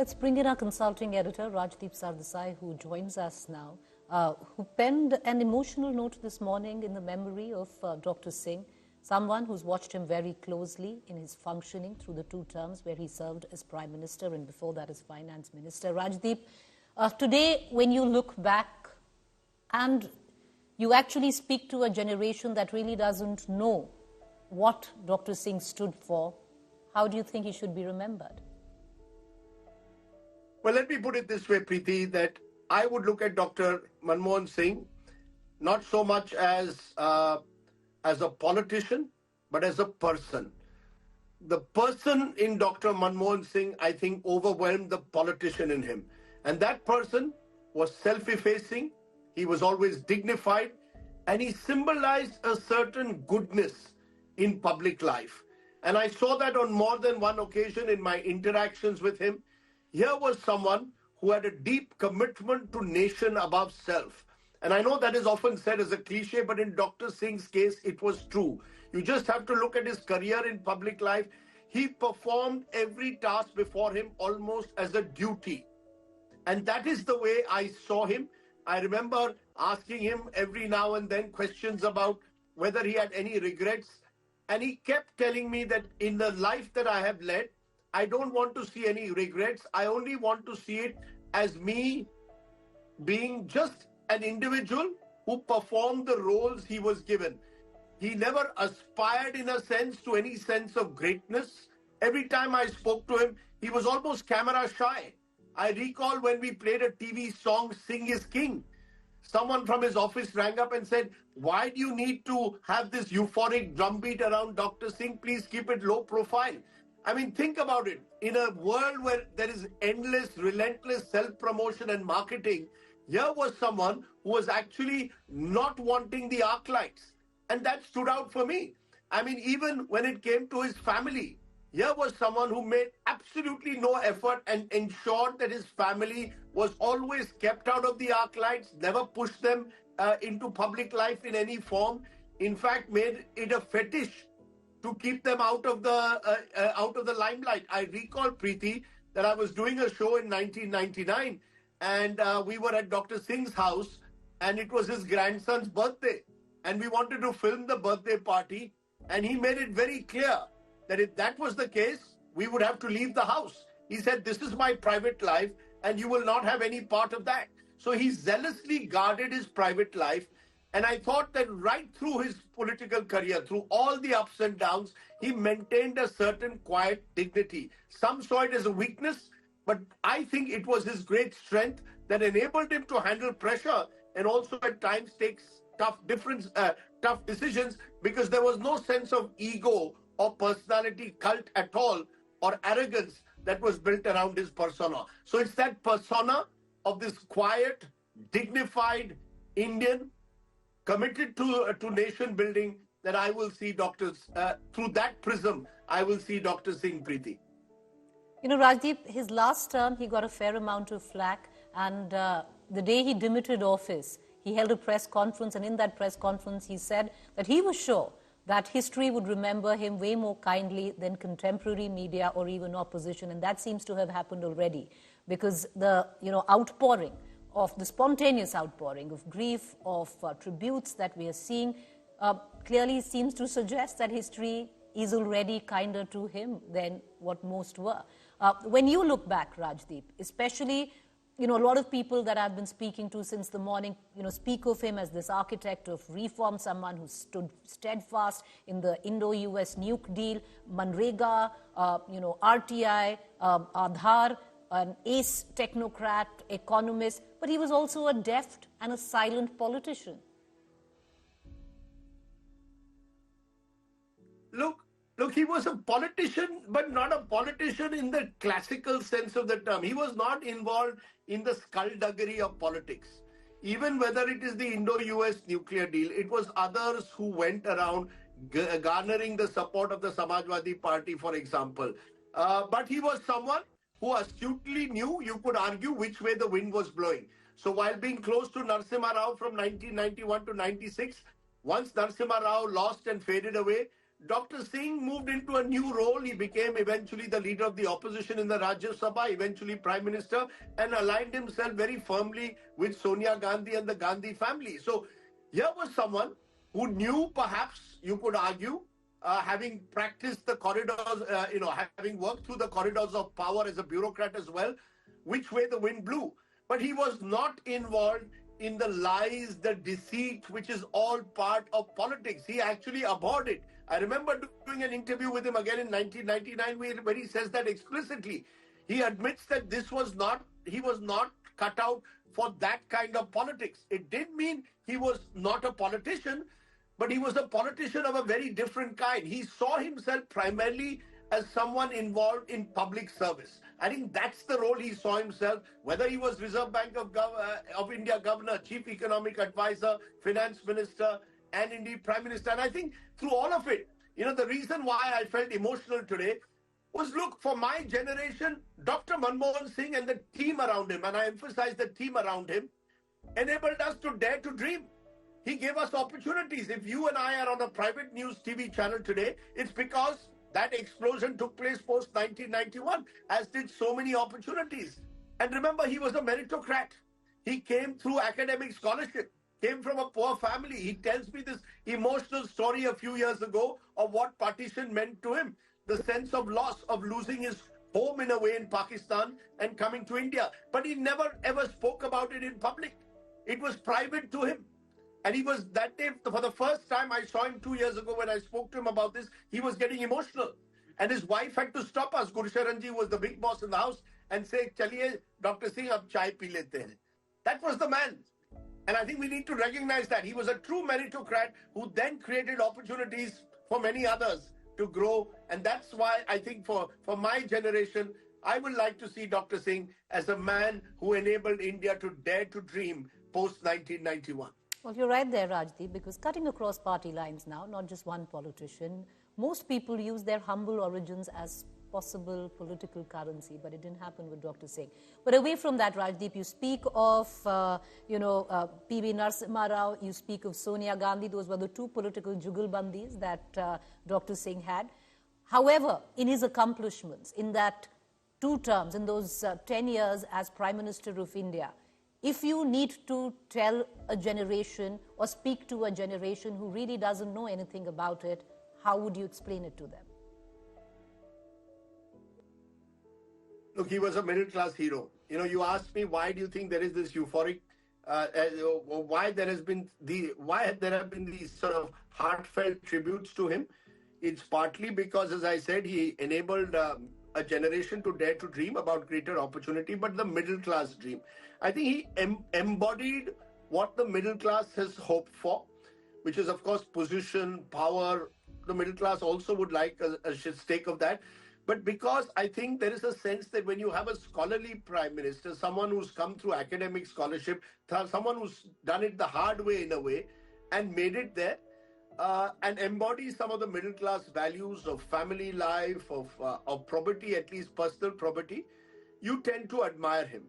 Let's bring in our consulting editor, Rajdeep Sardesai, who joins us now, who penned an emotional note this morning in the memory of Dr. Singh, someone who's watched him very closely in his functioning through the 2 terms where he served as Prime Minister and before that as Finance Minister. Rajdeep, today when you look back and you actually speak to a generation that really doesn't know what Dr. Singh stood for, how do you think he should be remembered? Well, let me put it this way, Preeti, that I would look at Dr. Manmohan Singh not so much as a politician, but as a person. The person in Dr. Manmohan Singh, I think, overwhelmed the politician in him. And that person was self-effacing, he was always dignified, and he symbolized a certain goodness in public life. And I saw that on more than one occasion in my interactions with him. Here was someone who had a deep commitment to nation above self. And I know that is often said as a cliche, but in Dr. Singh's case, it was true. You just have to look at his career in public life. He performed every task before him almost as a duty. And that is the way I saw him. I remember asking him every now and then questions about whether he had any regrets. And he kept telling me that in the life that I have led, I don't want to see any regrets. I only want to see it as me being just an individual who performed the roles he was given. He never aspired, in a sense, to any sense of greatness. Every time I spoke to him, he was almost camera shy. I recall when we played a TV song, Singh is King. Someone from his office rang up and said, why do you need to have this euphoric drumbeat around Dr. Singh? Please keep it low profile. I mean, think about it. In a world where there is endless, relentless self-promotion and marketing, here was someone who was actually not wanting the arc lights. And that stood out for me. I mean, even when it came to his family, here was someone who made absolutely no effort and ensured that his family was always kept out of the arc lights, never pushed them into public life in any form. In fact, made it a fetish to keep them out of the limelight. I recall, Preeti, that I was doing a show in 1999 and we were at Dr. Singh's house and it was his grandson's birthday. And we wanted to film the birthday party and he made it very clear that if that was the case, we would have to leave the house. He said, this is my private life and you will not have any part of that. So he zealously guarded his private life. And I thought that right through his political career, through all the ups and downs, he maintained a certain quiet dignity. Some saw it as a weakness, but I think it was his great strength that enabled him to handle pressure and also at times takes tough decisions because there was no sense of ego or personality cult at all or arrogance that was built around his persona. So it's that persona of this quiet, dignified Indian committed to nation building that I will see through that prism, I will see Dr. Singh, Preeti. You know, Rajdeep, his last term, he got a fair amount of flack. And the day he demitted office, he held a press conference. And in that press conference, he said that he was sure that history would remember him way more kindly than contemporary media or even opposition. And that seems to have happened already because the outpouring of the spontaneous outpouring of grief, of tributes that we are seeing clearly seems to suggest that history is already kinder to him than what most were. When you look back, Rajdeep, especially, a lot of people that I've been speaking to since the morning, speak of him as this architect of reform, someone who stood steadfast in the Indo-US nuke deal, MGNREGA, RTI, Aadhaar, an ace technocrat, economist, but he was also a deft and a silent politician. Look, he was a politician, but not a politician in the classical sense of the term. He was not involved in the skullduggery of politics. Even whether it is the Indo-US nuclear deal, it was others who went around garnering the support of the Samajwadi Party, for example. But he was someone who astutely knew, you could argue, which way the wind was blowing. So while being close to Narasimha Rao from 1991 to 96, once Narasimha Rao lost and faded away, Dr. Singh moved into a new role. He became eventually the leader of the opposition in the Rajya Sabha, eventually Prime Minister, and aligned himself very firmly with Sonia Gandhi and the Gandhi family. So here was someone who knew, perhaps you could argue, having practiced the corridors, having worked through the corridors of power as a bureaucrat as well, which way the wind blew. But he was not involved in the lies, the deceit, which is all part of politics. He actually abhorred it. I remember doing an interview with him again in 1999 where he says that explicitly. He admits that he was not cut out for that kind of politics. It didn't mean he was not a politician, but he was a politician of a very different kind. He saw himself primarily as someone involved in public service. I think that's the role he saw himself, whether he was Reserve Bank of India governor, chief economic advisor, finance minister, and indeed prime minister. And I think through all of it, the reason why I felt emotional today was, look, for my generation, Dr. Manmohan Singh and the team around him, and I emphasize the team around him, enabled us to dare to dream. He gave us opportunities. If you and I are on a private news TV channel today, it's because that explosion took place post 1991, as did so many opportunities. And remember, he was a meritocrat. He came through academic scholarship, came from a poor family. He tells me this emotional story a few years ago of what partition meant to him, the sense of loss, of losing his home in a way in Pakistan and coming to India. But he never ever spoke about it in public. It was private to him. And he was, that day, for the first time I saw him 2 years ago when I spoke to him about this, he was getting emotional. And his wife had to stop us. Gursharanji was the big boss in the house and say, Chaliye, Dr. Singh, ab chai pee lete hain. That was the man. And I think we need to recognize that. He was a true meritocrat who then created opportunities for many others to grow. And that's why I think for my generation, I would like to see Dr. Singh as a man who enabled India to dare to dream post 1991. Well, you're right there, Rajdeep, because cutting across party lines now, not just one politician, most people use their humble origins as possible political currency, but it didn't happen with Dr. Singh. But away from that, Rajdeep, you speak of, P.V. Narasimha Rao, you speak of Sonia Gandhi. Those were the two political jugalbandis that Dr. Singh had. However, in his accomplishments, in that 2 terms, in those 10 years as Prime Minister of India, if you need to tell a generation or speak to a generation who really doesn't know anything about it, how would you explain it to them? Look, he was a middle-class hero. You asked me, why do you think there is this euphoric, why there have been these sort of heartfelt tributes to him? It's partly because, as I said, he enabled a generation to dare to dream about greater opportunity, but the middle-class dream. I think he embodied what the middle class has hoped for, which is, of course, position, power. The middle class also would like a stake of that. But because I think there is a sense that when you have a scholarly prime minister, someone who's come through academic scholarship, someone who's done it the hard way in a way and made it there, and embodies some of the middle class values of family life, of probity, at least personal probity, you tend to admire him.